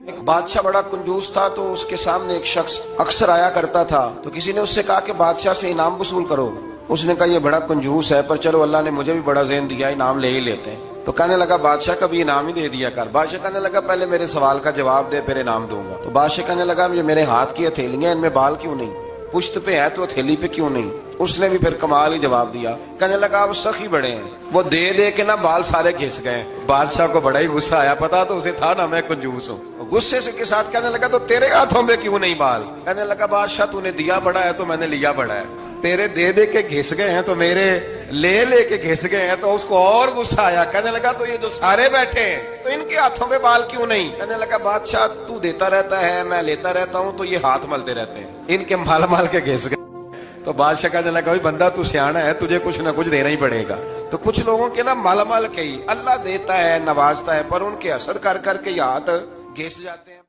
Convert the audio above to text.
ایک بادشاہ بڑا کنجوس تھا، تو اس کے سامنے ایک شخص اکثر آیا کرتا تھا، تو کسی نے اس سے کہا کہ بادشاہ سے انعام وصول کرو۔ اس نے کہا یہ بڑا کنجوس ہے، پر چلو اللہ نے مجھے بھی بڑا ذہن دیا، انعام لے ہی لیتے ہیں۔ تو کہنے لگا بادشاہ کا بھی انعام ہی دے دیا کر۔ بادشاہ کہنے لگا پہلے میرے سوال کا جواب دے، پھر انعام دوں گا۔ تو بادشاہ کہنے لگا یہ میرے ہاتھ کی ہتھیلیاں، ان میں بال کیوں نہیں؟ پشت پہ ہے تو ہتھیلی پہ کیوں نہیں؟ اس نے بھی پھر کمال ہی جواب دیا۔ کہنے لگا آپ سخی بڑے ہیں، وہ دے دے کے نا بال سارے گھس گئے۔ بادشاہ کو بڑا ہی غصہ آیا، پتا تو اسے تھا نا میں کنجوس ہوں۔ غصے سے کے ساتھ کہنے لگا تو تیرے ہاتھوں میں کیوں نہیں بال؟ کہنے لگا بادشاہ تو نے دیا بڑا ہے تو میں نے لیا بڑا ہے، تیرے دے دے کے گھس گئے ہیں تو میرے لے لے کے گھس گئے ہیں۔ تو اس کو اور غصہ آیا، کہنے لگا تو یہ جو سارے بیٹھے ہیں تو ان کے ہاتھوں میں بال کیوں نہیں؟ کہنے لگا بادشاہ تو دیتا رہتا ہے، میں لیتا رہتا ہوں، تو یہ ہاتھ ملتے رہتے ہیں، ان کے مال مال کے گھس گئے۔ تو بادشاہ کہنے لگا بندہ تو سیانا ہے، تجھے کچھ نہ کچھ دینا ہی پڑے گا۔ تو کچھ لوگوں کے نا مال مال کے ہی اللہ دیتا ہے، نوازتا ہے، پر ان کے حسد کر کر کے یہ ہاتھ گھس جاتے ہیں۔